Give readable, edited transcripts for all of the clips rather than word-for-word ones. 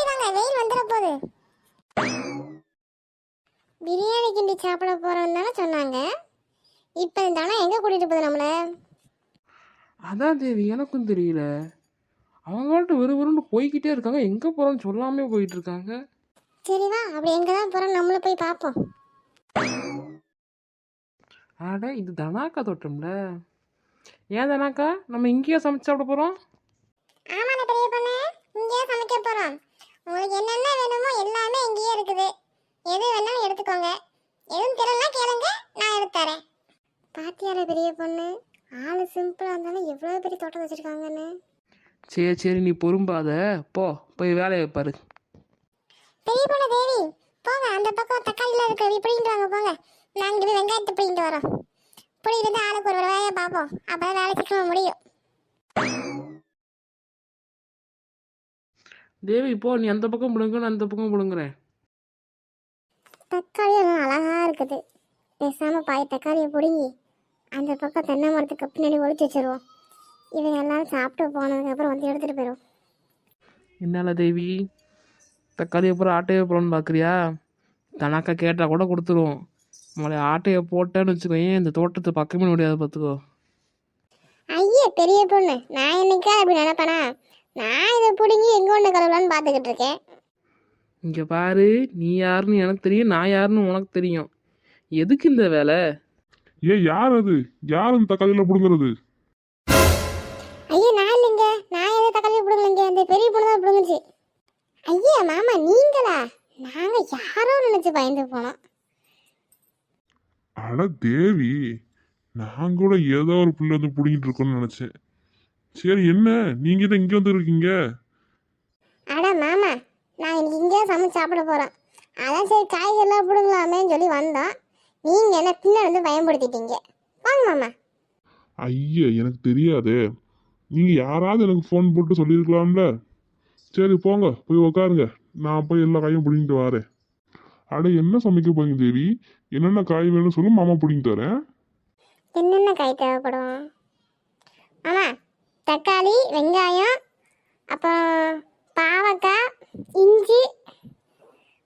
வாங்க, வெயில் வந்துட போகுது. பிரியாணி கிண்டி சாப்பிட போறோம் தானே சொன்னாங்க. இப்போ இந்த அண்ணா எங்க கூட்டிட்டு போகுது நம்மள? அதான் தேவி, எனக்கும் தெரியல. அவங்கள்ட்ட விறுவிறுன்னு போய்கிட்டே இருக்காங்க, எங்கே போகிறோன்னு சொல்லாமே போயிட்டு இருக்காங்க. சரி வா, அப்படி எங்க தான் போறோம் நம்மளும் போய் பார்ப்போம். அட, இது தனாக்கா தோட்டம்ல. ஏன் தனாக்கா, நம்ம இங்கேயே சமைச்சு சாப்பிட போகிறோம்? ஆமாண்ணே பெரிய பொண்ணு, இங்கேயே சமைக்க போறோம். உங்களுக்கு என்னென்ன வேணுமோ எல்லாமே இங்கேயே இருக்குது. எது வேணாலும் எடுத்துக்கோங்க. எதுவும் தெரியலனா கேளுங்க, நான் எடுத்து தரேன். பாத்தியால பெரிய பொண்ணு, ஆளு சிம்பிளா இருந்தாலும் எவ்வளவு பெரிய தோட்டம் வச்சிருக்காங்கன்னு. சரி சரி, நீ பொறும்பாத, போய் வேலையை பாரு. பெரிய பொண்ணு தேவி, போங்க அந்த பக்கம் தக்காளிலாம் இருக்கு, பிடிங்கிட்டு வாங்க போங்க. நாங்க போய் வெங்காயத்தை பிடிங்கிட்டு வரோம். பிடிக்கிட்டு ஆளுக்கு ஒரு வேலையை பார்ப்போம், அப்பதான் வேலை சீக்கிரமா முடியும். தேவி போ, நீ அந்த பக்கம் பிடுங்க, நான் அந்த பக்கம் பிடுங்குறேன். தக்காளி எல்லாம் அழகா இருக்குது. பேசாம பாய் தக்காளியை பிடுங்கி அந்த பக்கம் தென்னை மரத்துக்கு பின்னாடி ஒழிச்சு வச்சிருவோம். இவங்க எல்லாரும் சாப்பிட்டு போனதுக்கப்புறம் வந்து எடுத்துகிட்டு போயிடும். என்னால தேவி, தக்காளி அப்புறம் ஆட்டையை போடணும்னு பார்க்குறியா? தனாக்கா கேட்டால் கூட கொடுத்துருவோம். நம்மளை ஆட்டையை போட்டேன்னு வச்சுக்கோயேன், இந்த தோட்டத்தை பக்கமே முடியாது, பார்த்துக்கோ. ஐயே பெரிய பொண்ணு, நான் என்னைக்கா அப்படி நினைப்பேனா? நான் இதை பிடுங்கி எங்க ஒன்று கலவலான்னு பார்த்துக்கிட்டு இருக்கேன். இங்கே பாரு, நீ யாருன்னு எனக்கு தெரியும், நான் யாருன்னு உனக்கு தெரியும். எதுக்கு இந்த வேலை? யார் அது? யார் அந்த தக்காளியில புடுங்குறது? ஐயா நான் இல்லைங்க, நான் எதை தக்காளியை பிடுங்கலைங்க, இந்த பெரிய பொண்ணு தான் பிடுங்குச்சு. ஐயா மாமா நீங்களா? நாங்க யாரோ நினைச்சு பயந்து போனோம். அட தேவி, நான் கூட ஏதோ ஒரு பிள்ளை வந்து புடிங்கிட்டு இருக்கோம்னு நினைச்சேன். சரி, என்ன நீங்க தான் இங்க வந்து இருக்கீங்க? அட மாமா, நான் இன்னைக்கு இங்கே சமைச்சு சாப்பிட போறோம். அதான் சரி காய்கறிலாம் பிடுங்கலாமேன்னு சொல்லி வந்தோம். நீங்க என்ன பின்னாடி வந்து பயன்படுத்திட்டீங்க. வாங்க மாமா. ஐயா, எனக்கு தெரியாதே. நீங்க யாராவது எனக்கு ஃபோன் போட்டு சொல்லியிருக்கலாம்ல. சரி போங்க, போய் உக்காருங்க. நான் போய் எல்லா காயும் பிடிங்கிட்டு வரேன். அட, என்ன சமைக்க போறீங்க தேவி? என்னென்ன காய் வேணும்னு சொல்லு, மாமா பிடிங்கிட்டு வரேன். என்னென்ன காய் தேவைப்படும் மாமா? தக்காளி, வெங்காயம், அப்புறம் பாவக்காய், இஞ்சி,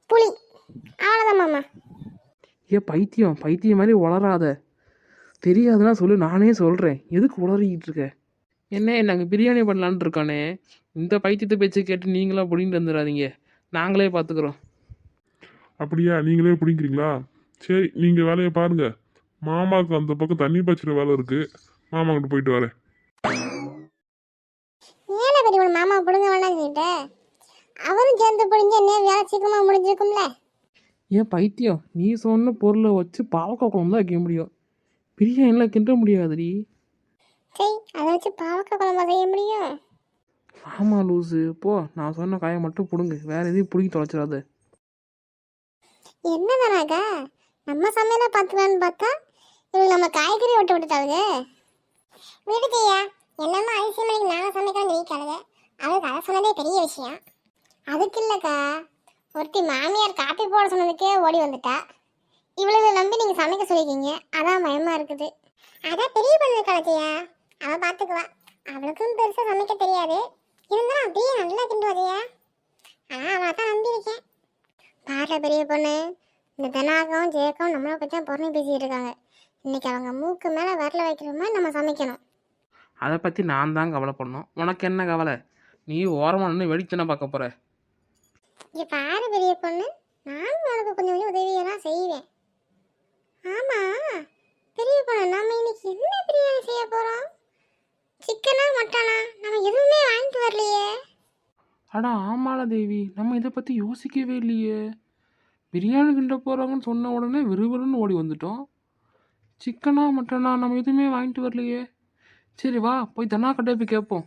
புளி, அவ்வளோதான் மாமா. பைத்தியம் மாதிரி உளராத. தெரியாதுன்னா சொல்லு, நானே சொல்கிறேன். எதுக்கு உளறிக்கிட்டு இருக்க? என்ன, நாங்கள் பிரியாணி பண்ணலான்னு இருக்கானே. இந்த பைத்தியத்தை பேச்சு கேட்டு நீங்களாம் பிடிங்கிட்டு வந்துடாதீங்க, நாங்களே பார்த்துக்குறோம். அப்படியா, நீங்களே பிடிங்கிறீங்களா? சரி, நீங்க வேலையை பாருங்க. மாமாவுக்கு அந்த பக்கம் தண்ணி பாய்ச்சுற வேலை இருக்கு. மாமா கிட்ட போயிட்டு வரேன். ஏன்னா பெரிய பொண்ணு மாமா பிடுங்க வேண்டாம் சொல்லிட்ட? அவரும் சேர்ந்து பிடிஞ்ச என்ன வேலை சீக்கிரமா முடிஞ்சிருக்கும்ல. ஏன் பைத்தியம், நீ சொன்ன பொருளை வச்சு பாவக்காய் குழம்பு தான் வைக்க முடியும், பிரியாணிலாம் கிண்ட முடியாதுடி. சரி, அதை வச்சு பாவக்காய் குழம்பா செய்ய முடியும்? ஆமாம் லூஸு, நான் சொன்ன காயை மட்டும் பிடுங்க, வேற எதையும் பிடிங்கி தொலைச்சிடாத. என்னதானாக்கா நம்ம சமையலை பார்த்துக்கலான்னு பார்த்தா இவங்க நம்ம காய்கறி விட்டுட்டாளுங்க. விடுதியா, என்னம்மா அரிசி மணிக்கு நாங்கள் சமைக்கணும்னு நினைக்காளுங்க. அவளுக்கு அதை சொன்னதே பெரிய விஷயம். அதுக்கு இல்லைக்கா, ஒருத்தி மாமியார் காப்பி போட சொன்னதுக்கே ஓடி வந்துட்டா. இவ்வளவு நம்பி நீங்கள் சமைக்க சொல்லியிருக்கீங்க, அதான் பயமாக இருக்குது. அதான் பெரிய பொண்ணு கலத்தியா, அவள் பார்த்துக்குவா. அவளுக்கும் பெருசாக சமைக்க தெரியாது, இருந்தாலும் அப்படியே நல்லா கிண்டுவதையா. ஆனால் அவளை தான் நம்பியிருக்கேன். பாருல பெரிய பொண்ணு, இந்த தனாகவும் ஜெயக்கும் நம்மளை பற்றி தான் பொறுமை பேசிக்கிட்டு இருக்காங்க. இன்னைக்கு அவங்க மூக்கு மேலே வரல வைக்கிற மாதிரி நம்ம சமைக்கணும். அதை பற்றி நான் தான் கவலைப்படணும், உனக்கு என்ன கவலை? நீ ஓரமாக நின்று வெடித்தனை பார்க்க போகிற. இங்கே பாரு பெரிய பொண்ணு, நானும் உனக்கு கொஞ்சம் கொஞ்சம் உதவியெல்லாம் செய்வேன். ஆமாம் பெரிய பொண்ணு, நம்ம இன்னைக்கு என்ன பிரியாணி செய்ய போகிறோம்? சிக்கனா மட்டனா? நம்ம எதுவுமே வாங்கிட்டு வரலையே. அடா ஆமாடா தேவி, நம்ம இதை பற்றி யோசிக்கவே இல்லையே. பிரியாணி கிண்ட போகிறாங்கன்னு சொன்ன உடனே விறுவிறுன்னு ஓடி வந்துட்டோம். சிக்கனா மட்டனா, நம்ம எதுவுமே வாங்கிட்டு வரலையே. சரி வா, போய் தனா கட்டை போய் கேட்போம்.